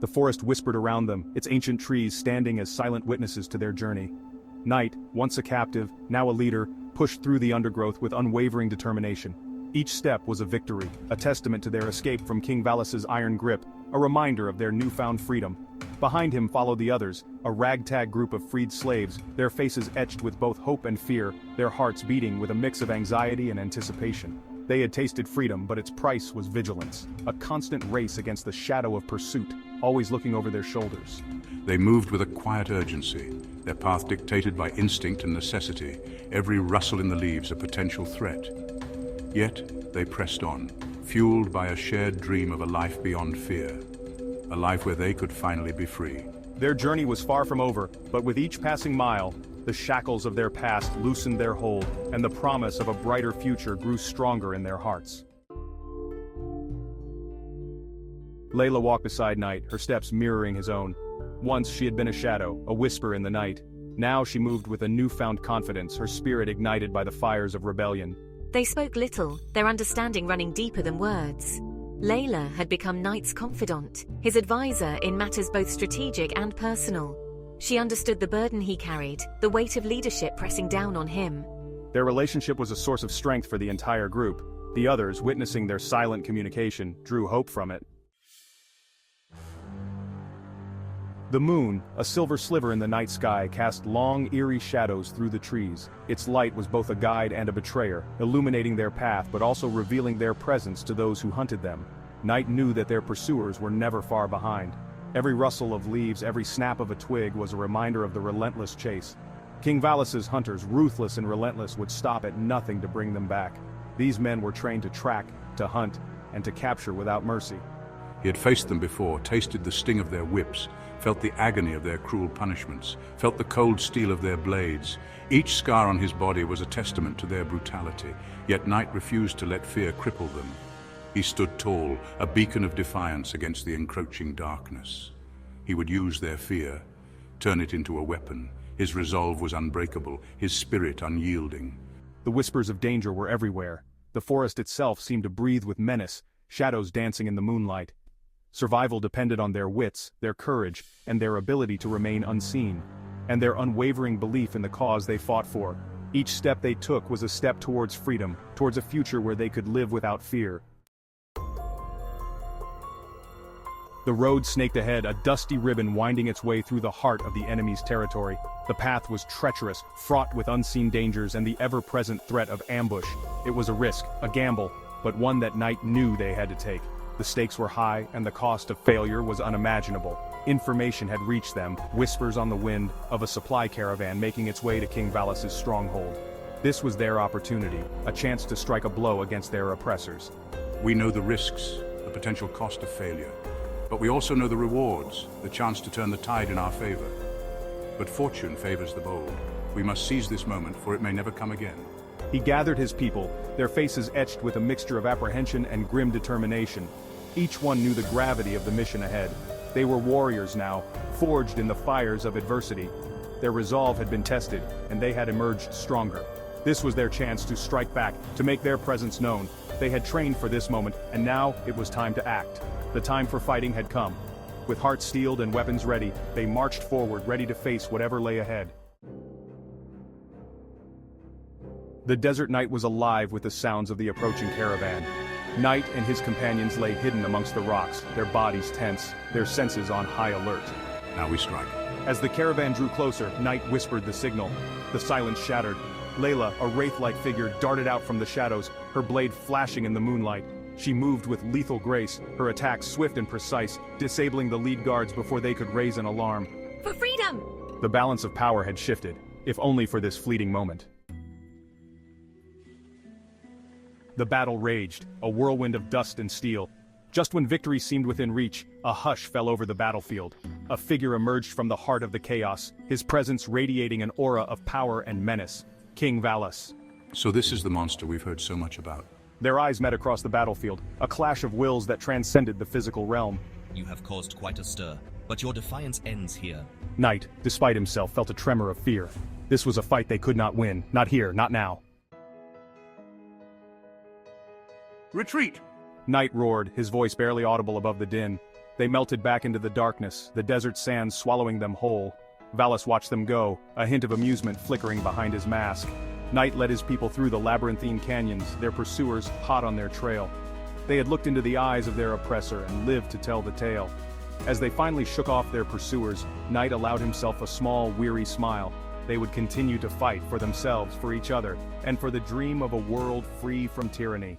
The forest whispered around them, its ancient trees standing as silent witnesses to their journey. Night, once a captive, now a leader, pushed through the undergrowth with unwavering determination. Each step was a victory, a testament to their escape from King Valus's iron grip, a reminder of their newfound freedom. Behind him followed the others, a ragtag group of freed slaves, their faces etched with both hope and fear, their hearts beating with a mix of anxiety and anticipation. They had tasted freedom, but its price was vigilance, a constant race against the shadow of pursuit, always looking over their shoulders. They moved with a quiet urgency, their path dictated by instinct and necessity, every rustle in the leaves a potential threat. Yet they pressed on, fueled by a shared dream of a life beyond fear, a life where they could finally be free. Their journey was far from over, but with each passing mile, the shackles of their past loosened their hold, and the promise of a brighter future grew stronger in their hearts. Layla walked beside Night, her steps mirroring his own. Once she had been a shadow, a whisper in the night. Now she moved with a newfound confidence, her spirit ignited by the fires of rebellion. They spoke little, their understanding running deeper than words. Layla had become Knight's confidant, his advisor in matters both strategic and personal. She understood the burden he carried, the weight of leadership pressing down on him. Their relationship was a source of strength for the entire group. The others, witnessing their silent communication, drew hope from it. The moon, a silver sliver in the night sky, cast long, eerie shadows through the trees. Its light was both a guide and a betrayer, illuminating their path but also revealing their presence to those who hunted them. Night knew that their pursuers were never far behind. Every rustle of leaves, every snap of a twig was a reminder of the relentless chase. King Valus's hunters, ruthless and relentless, would stop at nothing to bring them back. These men were trained to track, to hunt, and to capture without mercy. He had faced them before, tasted the sting of their whips, felt the agony of their cruel punishments, felt the cold steel of their blades. Each scar on his body was a testament to their brutality, yet Night refused to let fear cripple them. He stood tall, a beacon of defiance against the encroaching darkness. He would use their fear, turn it into a weapon. His resolve was unbreakable, his spirit unyielding. The whispers of danger were everywhere. The forest itself seemed to breathe with menace, shadows dancing in the moonlight. Survival depended on their wits, their courage, and their ability to remain unseen, and their unwavering belief in the cause they fought for. Each step they took was a step towards freedom, towards a future where they could live without fear. The road snaked ahead, a dusty ribbon winding its way through the heart of the enemy's territory. The path was treacherous, fraught with unseen dangers and the ever-present threat of ambush. It was a risk, a gamble, but one that Night knew they had to take. The stakes were high, and the cost of failure was unimaginable. Information had reached them, whispers on the wind, of a supply caravan making its way to King Valus's stronghold. This was their opportunity, a chance to strike a blow against their oppressors. We know the risks, the potential cost of failure. But we also know the rewards, the chance to turn the tide in our favor. But fortune favors the bold. We must seize this moment, for it may never come again. He gathered his people, their faces etched with a mixture of apprehension and grim determination. Each one knew the gravity of the mission ahead. They were warriors now, forged in the fires of adversity. Their resolve had been tested, and they had emerged stronger. This was their chance to strike back, to make their presence known. They had trained for this moment, and now it was time to act. The time for fighting had come. With hearts steeled and weapons ready, they marched forward, ready to face whatever lay ahead. The desert night was alive with the sounds of the approaching caravan. Night and his companions lay hidden amongst the rocks, their bodies tense, their senses on high alert. Now we strike. As the caravan drew closer, Night whispered the signal. The silence shattered. Layla, a wraith-like figure, darted out from the shadows, her blade flashing in the moonlight. She moved with lethal grace, her attacks swift and precise, disabling the lead guards before they could raise an alarm. For freedom! The balance of power had shifted, if only for this fleeting moment. The battle raged, a whirlwind of dust and steel. Just when victory seemed within reach, a hush fell over the battlefield. A figure emerged from the heart of the chaos, his presence radiating an aura of power and menace. King Valus. So this is the monster we've heard so much about. Their eyes met across the battlefield, a clash of wills that transcended the physical realm. You have caused quite a stir, but your defiance ends here. Night, despite himself, felt a tremor of fear. This was a fight they could not win, not here, not now. Retreat! Night roared, his voice barely audible above the din. They melted back into the darkness, the desert sands swallowing them whole. Valis watched them go, a hint of amusement flickering behind his mask. Night led his people through the labyrinthine canyons, their pursuers hot on their trail. They had looked into the eyes of their oppressor and lived to tell the tale. As they finally shook off their pursuers, Night allowed himself a small, weary smile. They would continue to fight for themselves, for each other, and for the dream of a world free from tyranny.